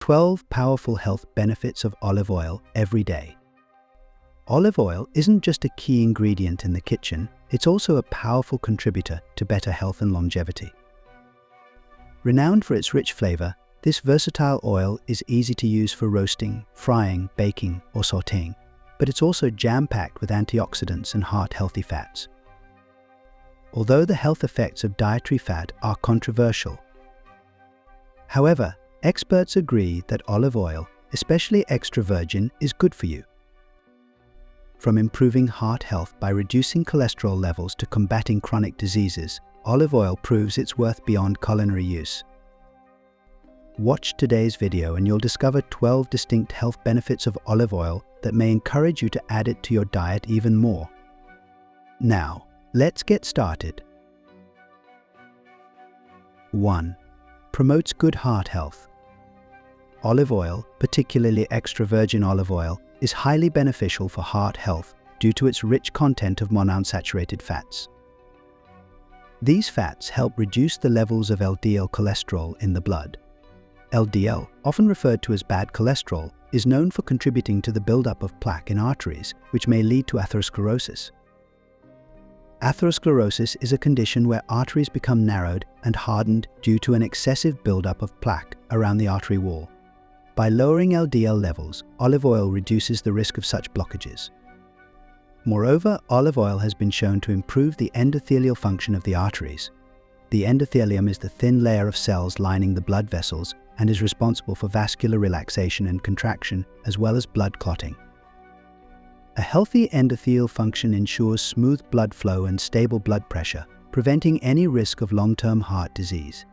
12 powerful health benefits of olive oil every day. Olive oil isn't just a key ingredient in the kitchen, it's also a powerful contributor to better health and longevity. Renowned for its rich flavor, this versatile oil is easy to use for roasting, frying, baking, or sautéing, but it's also jam-packed with antioxidants and heart-healthy fats. Although the health effects of dietary fat are controversial, however, experts agree that olive oil, especially extra virgin, is good for you. From improving heart health by reducing cholesterol levels to combating chronic diseases, olive oil proves its worth beyond culinary use. Watch today's video and you'll discover 12 distinct health benefits of olive oil that may encourage you to add it to your diet even more. Now, let's get started. 1. Promotes good heart health. Olive oil, particularly extra virgin olive oil, is highly beneficial for heart health due to its rich content of monounsaturated fats. These fats help reduce the levels of LDL cholesterol in the blood. LDL, often referred to as bad cholesterol, is known for contributing to the buildup of plaque in arteries, which may lead to atherosclerosis. Atherosclerosis is a condition where arteries become narrowed and hardened due to an excessive buildup of plaque around the artery wall. By lowering LDL levels, olive oil reduces the risk of such blockages. Moreover, olive oil has been shown to improve the endothelial function of the arteries. The endothelium is the thin layer of cells lining the blood vessels and is responsible for vascular relaxation and contraction, as well as blood clotting. A healthy endothelial function ensures smooth blood flow and stable blood pressure, preventing any risk of long-term heart disease.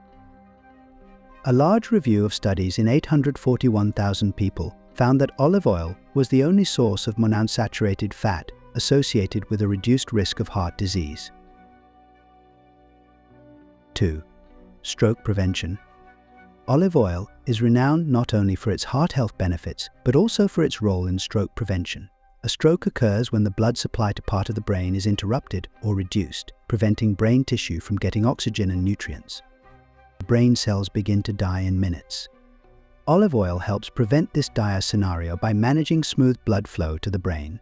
A large review of studies in 841,000 people found that olive oil was the only source of monounsaturated fat associated with a reduced risk of heart disease. 2. Stroke prevention. Olive oil is renowned not only for its heart health benefits, but also for its role in stroke prevention. A stroke occurs when the blood supply to part of the brain is interrupted or reduced, preventing brain tissue from getting oxygen and nutrients. Brain cells begin to die in minutes. Olive oil helps prevent this dire scenario by managing smooth blood flow to the brain.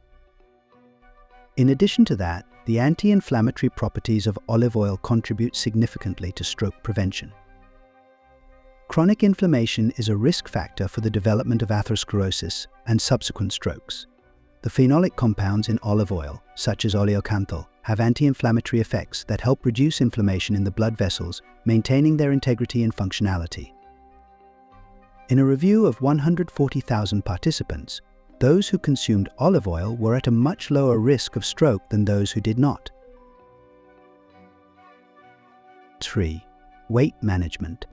In addition to that, the anti-inflammatory properties of olive oil contribute significantly to stroke prevention. Chronic inflammation is a risk factor for the development of atherosclerosis and subsequent strokes. The phenolic compounds in olive oil, such as oleocanthal, have anti-inflammatory effects that help reduce inflammation in the blood vessels, maintaining their integrity and functionality. In a review of 140,000 participants, those who consumed olive oil were at a much lower risk of stroke than those who did not. 3. Weight management.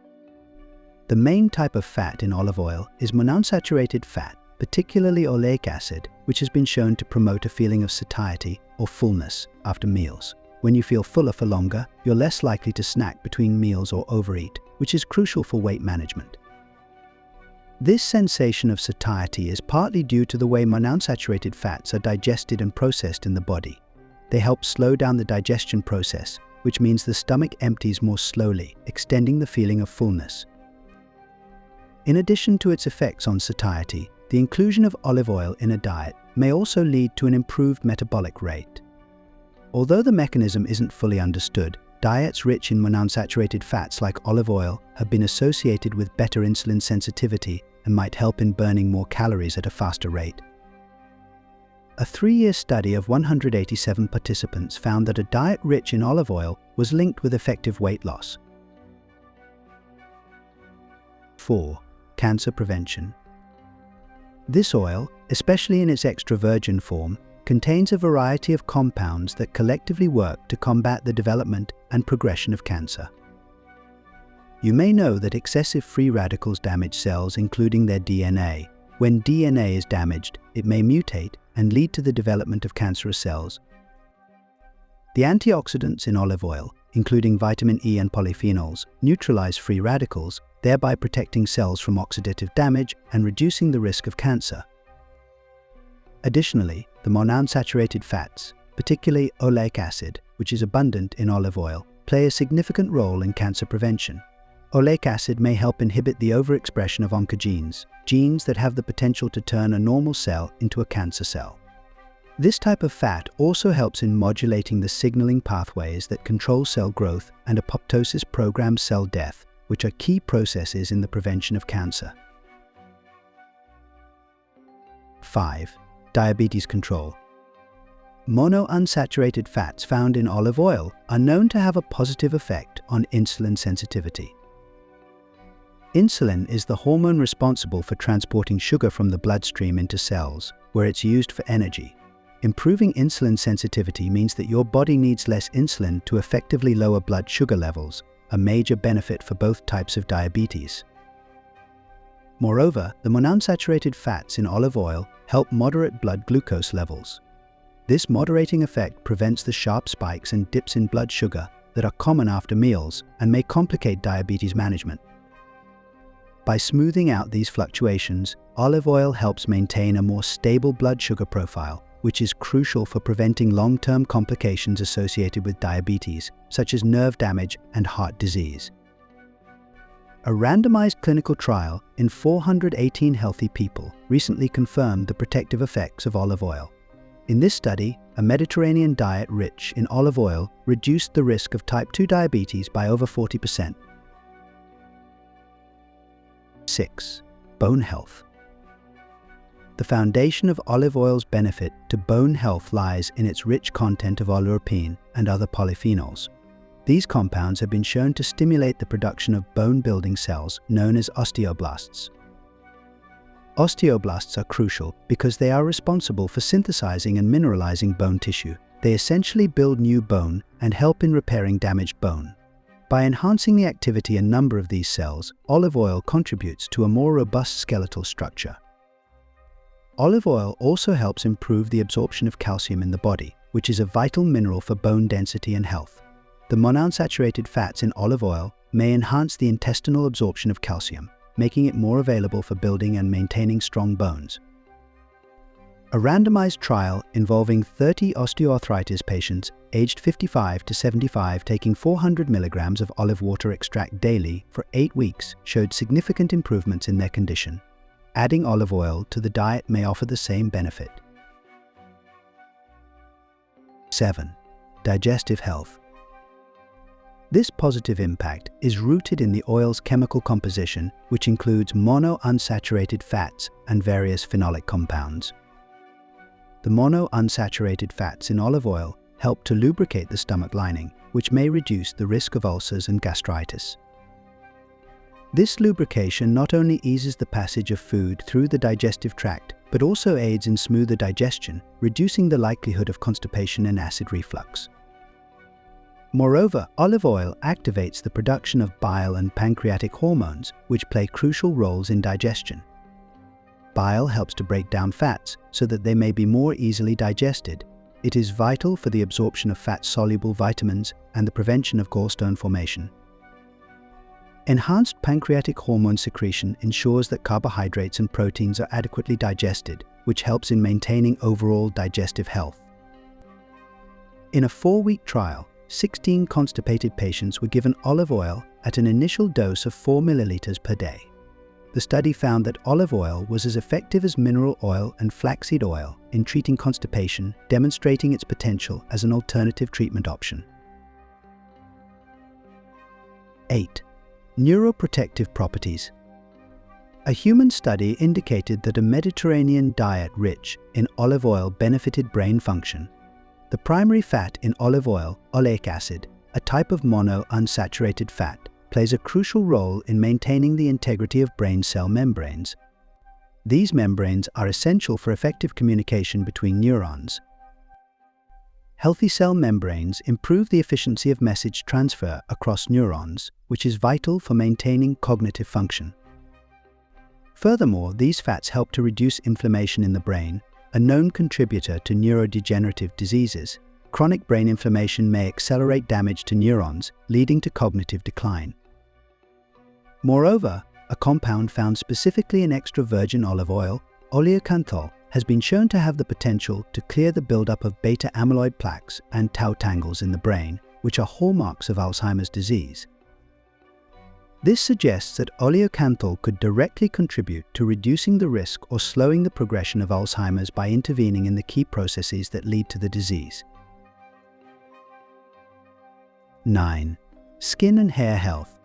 The main type of fat in olive oil is monounsaturated fat, particularly oleic acid, which has been shown to promote a feeling of satiety or fullness after meals. When you feel fuller for longer, you're less likely to snack between meals or overeat, which is crucial for weight management. This sensation of satiety is partly due to the way monounsaturated fats are digested and processed in the body. They help slow down the digestion process, which means the stomach empties more slowly, extending the feeling of fullness. In addition to its effects on satiety, the inclusion of olive oil in a diet may also lead to an improved metabolic rate. Although the mechanism isn't fully understood, diets rich in monounsaturated fats like olive oil have been associated with better insulin sensitivity and might help in burning more calories at a faster rate. A 3-year study of 187 participants found that a diet rich in olive oil was linked with effective weight loss. 4. Cancer prevention. This oil, especially in its extra virgin form, contains a variety of compounds that collectively work to combat the development and progression of cancer. You may know that excessive free radicals damage cells, including their DNA. When DNA is damaged, it may mutate and lead to the development of cancerous cells. The antioxidants in olive oil, including vitamin E and polyphenols, neutralize free radicals, thereby protecting cells from oxidative damage and reducing the risk of cancer. Additionally, the monounsaturated fats, particularly oleic acid, which is abundant in olive oil, play a significant role in cancer prevention. Oleic acid may help inhibit the overexpression of oncogenes, genes that have the potential to turn a normal cell into a cancer cell. This type of fat also helps in modulating the signaling pathways that control cell growth and apoptosis program cell death, which are key processes in the prevention of cancer. 5. Diabetes control. Monounsaturated fats found in olive oil are known to have a positive effect on insulin sensitivity. Insulin is the hormone responsible for transporting sugar from the bloodstream into cells, where it's used for energy. Improving insulin sensitivity means that your body needs less insulin to effectively lower blood sugar levels, a major benefit for both types of diabetes. Moreover, the monounsaturated fats in olive oil help moderate blood glucose levels. This moderating effect prevents the sharp spikes and dips in blood sugar that are common after meals and may complicate diabetes management. By smoothing out these fluctuations, olive oil helps maintain a more stable blood sugar profile, which is crucial for preventing long-term complications associated with diabetes, such as nerve damage and heart disease. A randomized clinical trial in 418 healthy people recently confirmed the protective effects of olive oil. In this study, a Mediterranean diet rich in olive oil reduced the risk of type 2 diabetes by over 40%. 6. Bone health. The foundation of olive oil's benefit to bone health lies in its rich content of oleuropein and other polyphenols. These compounds have been shown to stimulate the production of bone-building cells known as osteoblasts. Osteoblasts are crucial because they are responsible for synthesizing and mineralizing bone tissue. They essentially build new bone and help in repairing damaged bone. By enhancing the activity and number of these cells, olive oil contributes to a more robust skeletal structure. Olive oil also helps improve the absorption of calcium in the body, which is a vital mineral for bone density and health. The monounsaturated fats in olive oil may enhance the intestinal absorption of calcium, making it more available for building and maintaining strong bones. A randomized trial involving 30 osteoarthritis patients aged 55 to 75 taking 400 milligrams of olive water extract daily for 8 weeks showed significant improvements in their condition. Adding olive oil to the diet may offer the same benefit. 7. Digestive health. This positive impact is rooted in the oil's chemical composition, which includes monounsaturated fats and various phenolic compounds. The monounsaturated fats in olive oil help to lubricate the stomach lining, which may reduce the risk of ulcers and gastritis. This lubrication not only eases the passage of food through the digestive tract, but also aids in smoother digestion, reducing the likelihood of constipation and acid reflux. Moreover, olive oil activates the production of bile and pancreatic hormones, which play crucial roles in digestion. Bile helps to break down fats so that they may be more easily digested. It is vital for the absorption of fat-soluble vitamins and the prevention of gallstone formation. Enhanced pancreatic hormone secretion ensures that carbohydrates and proteins are adequately digested, which helps in maintaining overall digestive health. In a 4-week trial, 16 constipated patients were given olive oil at an initial dose of 4 milliliters per day. The study found that olive oil was as effective as mineral oil and flaxseed oil in treating constipation, demonstrating its potential as an alternative treatment option. 8. Neuroprotective properties. A human study indicated that a Mediterranean diet rich in olive oil benefited brain function. The primary fat in olive oil, oleic acid, a type of monounsaturated fat, plays a crucial role in maintaining the integrity of brain cell membranes. These membranes are essential for effective communication between neurons. Healthy cell membranes improve the efficiency of message transfer across neurons, which is vital for maintaining cognitive function. Furthermore, these fats help to reduce inflammation in the brain, a known contributor to neurodegenerative diseases. Chronic brain inflammation may accelerate damage to neurons, leading to cognitive decline. Moreover, a compound found specifically in extra virgin olive oil, oleocanthal, has been shown to have the potential to clear the buildup of beta-amyloid plaques and tau tangles in the brain, which are hallmarks of Alzheimer's disease. This suggests that oleocanthal could directly contribute to reducing the risk or slowing the progression of Alzheimer's by intervening in the key processes that lead to the disease. 9. Skin and hair health.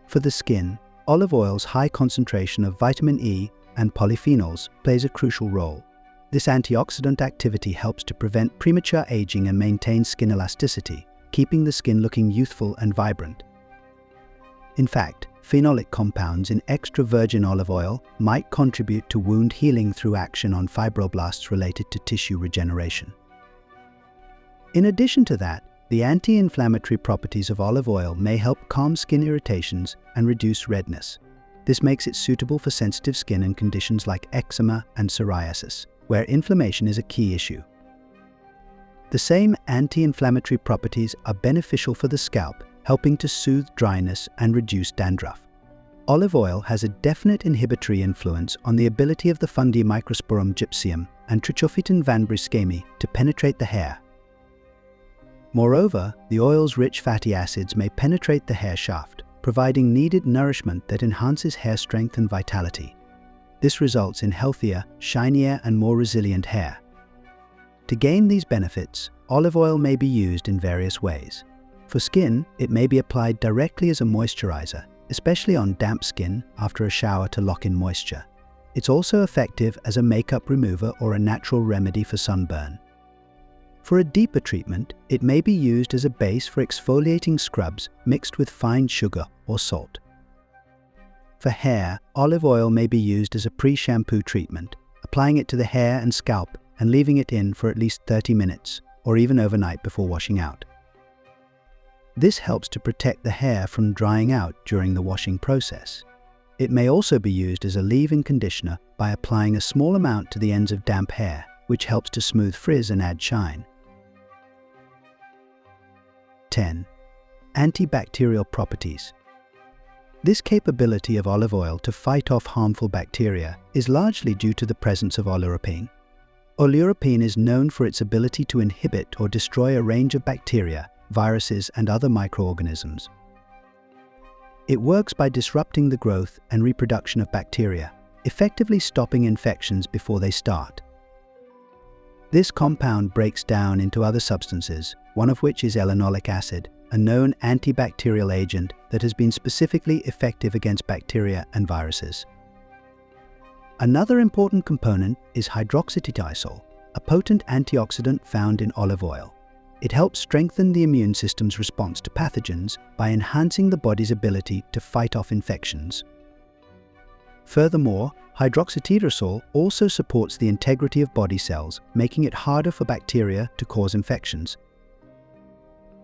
For the skin, olive oil's high concentration of vitamin E and polyphenols plays a crucial role. This antioxidant activity helps to prevent premature aging and maintain skin elasticity, keeping the skin looking youthful and vibrant. In fact, phenolic compounds in extra virgin olive oil might contribute to wound healing through action on fibroblasts related to tissue regeneration. In addition to that, the anti-inflammatory properties of olive oil may help calm skin irritations and reduce redness. This makes it suitable for sensitive skin and conditions like eczema and psoriasis, where inflammation is a key issue. The same anti-inflammatory properties are beneficial for the scalp, helping to soothe dryness and reduce dandruff. Olive oil has a definite inhibitory influence on the ability of the fungi Microsporum gypsum and Trichophyton vanbryscami to penetrate the hair. Moreover, the oil's rich fatty acids may penetrate the hair shaft, providing needed nourishment that enhances hair strength and vitality. This results in healthier, shinier, and more resilient hair. To gain these benefits, olive oil may be used in various ways. For skin, it may be applied directly as a moisturizer, especially on damp skin after a shower to lock in moisture. It's also effective as a makeup remover or a natural remedy for sunburn. For a deeper treatment, it may be used as a base for exfoliating scrubs mixed with fine sugar or salt. For hair, olive oil may be used as a pre-shampoo treatment, applying it to the hair and scalp and leaving it in for at least 30 minutes, or even overnight before washing out. This helps to protect the hair from drying out during the washing process. It may also be used as a leave-in conditioner by applying a small amount to the ends of damp hair, which helps to smooth frizz and add shine. 10. Antibacterial properties. This capability of olive oil to fight off harmful bacteria is largely due to the presence of oleuropein. Oleuropein is known for its ability to inhibit or destroy a range of bacteria, viruses, and other microorganisms. It works by disrupting the growth and reproduction of bacteria, effectively stopping infections before they start. This compound breaks down into other substances, one of which is elenolic acid, a known antibacterial agent that has been specifically effective against bacteria and viruses. Another important component is hydroxytitol, a potent antioxidant found in olive oil. It helps strengthen the immune system's response to pathogens by enhancing the body's ability to fight off infections. Furthermore, hydroxytitol also supports the integrity of body cells, making it harder for bacteria to cause infections.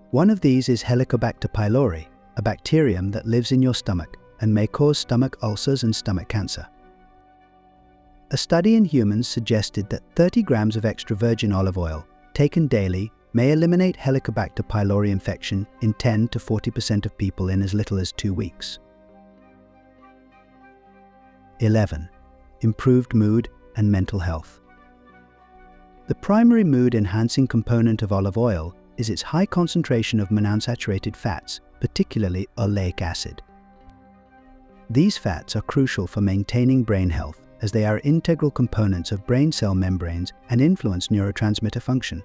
One of these is Helicobacter pylori, a bacterium that lives in your stomach and may cause stomach ulcers and stomach cancer. A study in humans suggested that 30 grams of extra virgin olive oil, taken daily, may eliminate Helicobacter pylori infection in 10 to 40% of people in as little as 2 weeks. 11. Improved mood and mental health. The primary mood-enhancing component of olive oil is its high concentration of monounsaturated fats, particularly oleic acid. These fats are crucial for maintaining brain health, as they are integral components of brain cell membranes and influence neurotransmitter function.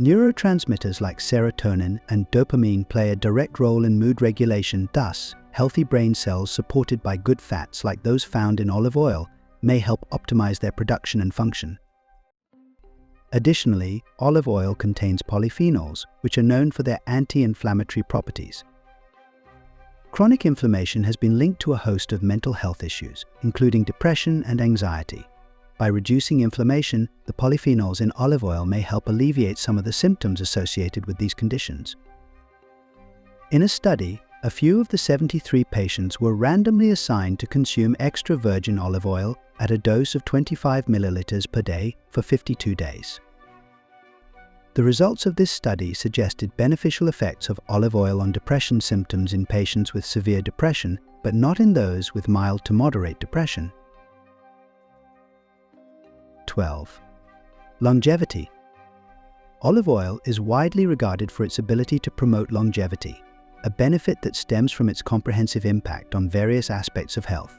Neurotransmitters like serotonin and dopamine play a direct role in mood regulation. Thus, healthy brain cells supported by good fats like those found in olive oil may help optimize their production and function. Additionally, olive oil contains polyphenols, which are known for their anti-inflammatory properties. Chronic inflammation has been linked to a host of mental health issues, including depression and anxiety. By reducing inflammation, the polyphenols in olive oil may help alleviate some of the symptoms associated with these conditions. In a study, a few of the 73 patients were randomly assigned to consume extra virgin olive oil at a dose of 25 milliliters per day for 52 days. The results of this study suggested beneficial effects of olive oil on depression symptoms in patients with severe depression, but not in those with mild to moderate depression. 12. Longevity. Olive oil is widely regarded for its ability to promote longevity. a benefit that stems from its comprehensive impact on various aspects of health.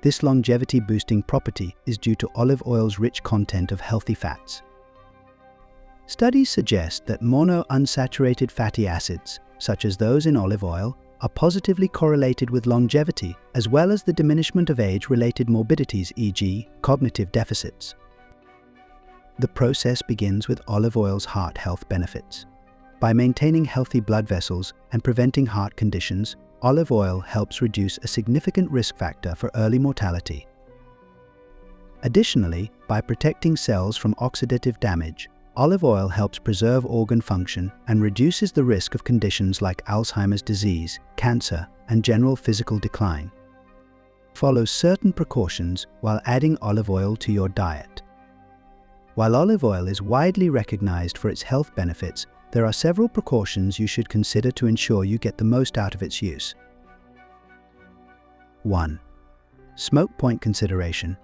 This longevity-boosting property is due to olive oil's rich content of healthy fats. Studies suggest that monounsaturated fatty acids, such as those in olive oil, are positively correlated with longevity as well as the diminishment of age-related morbidities, e.g., cognitive deficits. The process begins with olive oil's heart health benefits. By maintaining healthy blood vessels and preventing heart conditions, olive oil helps reduce a significant risk factor for early mortality. Additionally, by protecting cells from oxidative damage, olive oil helps preserve organ function and reduces the risk of conditions like Alzheimer's disease, cancer, and general physical decline. Follow certain precautions while adding olive oil to your diet. While olive oil is widely recognized for its health benefits, there are several precautions you should consider to ensure you get the most out of its use. 1. Smoke point consideration.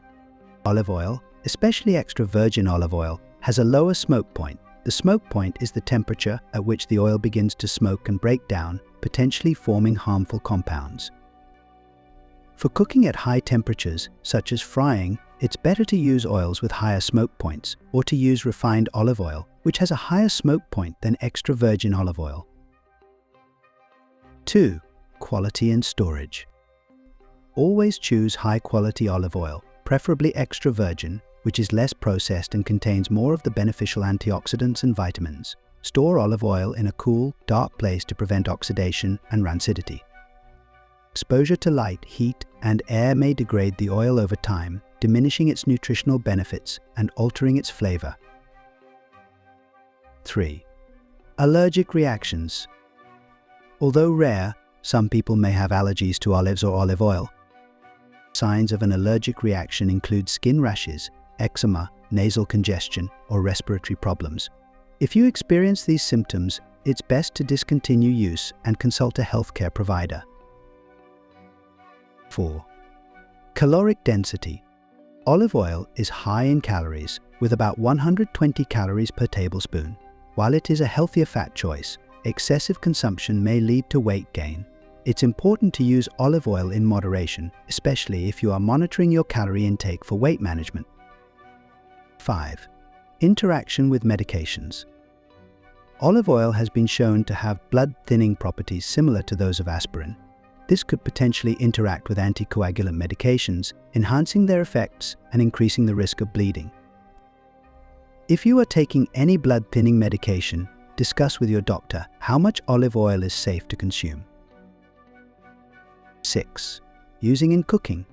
Olive oil, especially extra virgin olive oil, has a lower smoke point. The smoke point is the temperature at which the oil begins to smoke and break down, potentially forming harmful compounds. For cooking at high temperatures, such as frying, it's better to use oils with higher smoke points, or to use refined olive oil, which has a higher smoke point than extra virgin olive oil. 2. Quality and storage. Always choose high-quality olive oil, preferably extra virgin, which is less processed and contains more of the beneficial antioxidants and vitamins. Store olive oil in a cool, dark place to prevent oxidation and rancidity. Exposure to light, heat, and air may degrade the oil over time, diminishing its nutritional benefits and altering its flavor. 3. Allergic reactions. Although rare, some people may have allergies to olives or olive oil. Signs of an allergic reaction include skin rashes, eczema, nasal congestion, or respiratory problems. If you experience these symptoms, it's best to discontinue use and consult a healthcare provider. 4. Caloric density. Olive oil is high in calories, with about 120 calories per tablespoon. While it is a healthier fat choice, excessive consumption may lead to weight gain. It's important to use olive oil in moderation, especially if you are monitoring your calorie intake for weight management. 5. Interaction with medications. Olive oil has been shown to have blood-thinning properties similar to those of aspirin. This could potentially interact with anticoagulant medications, enhancing their effects and increasing the risk of bleeding. If you are taking any blood-thinning medication, discuss with your doctor how much olive oil is safe to consume. 6. Using in cooking.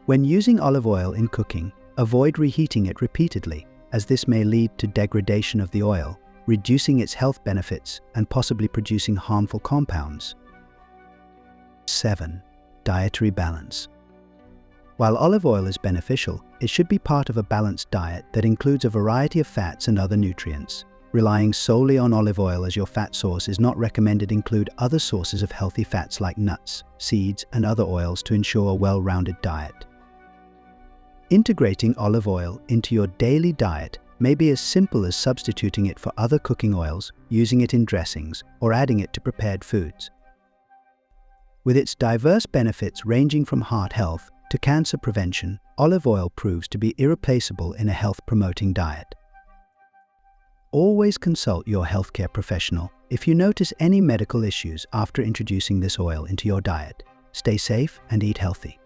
When using olive oil in cooking, avoid reheating it repeatedly, as this may lead to degradation of the oil, reducing its health benefits and possibly producing harmful compounds. 7. Dietary balance. While olive oil is beneficial, it should be part of a balanced diet that includes a variety of fats and other nutrients. Relying solely on olive oil as your fat source is not recommended. Include other sources of healthy fats like nuts, seeds, and other oils to ensure a well-rounded diet. Integrating olive oil into your daily diet may be as simple as substituting it for other cooking oils, using it in dressings, or adding it to prepared foods. With its diverse benefits ranging from heart health to cancer prevention, olive oil proves to be irreplaceable in a health-promoting diet. Always consult your healthcare professional if you notice any medical issues after introducing this oil into your diet. Stay safe and eat healthy.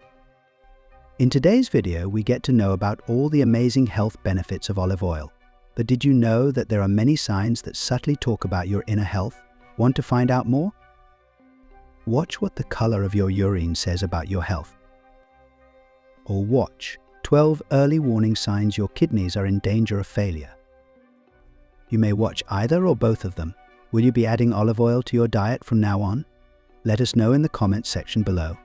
In today's video, we get to know about all the amazing health benefits of olive oil. But did you know that there are many signs that subtly talk about your inner health? Want to find out more? Watch what the color of your urine says about your health. Or watch 12 early warning signs your kidneys are in danger of failure. You may watch either or both of them. Will you be adding olive oil to your diet from now on? Let us know in the comments section below.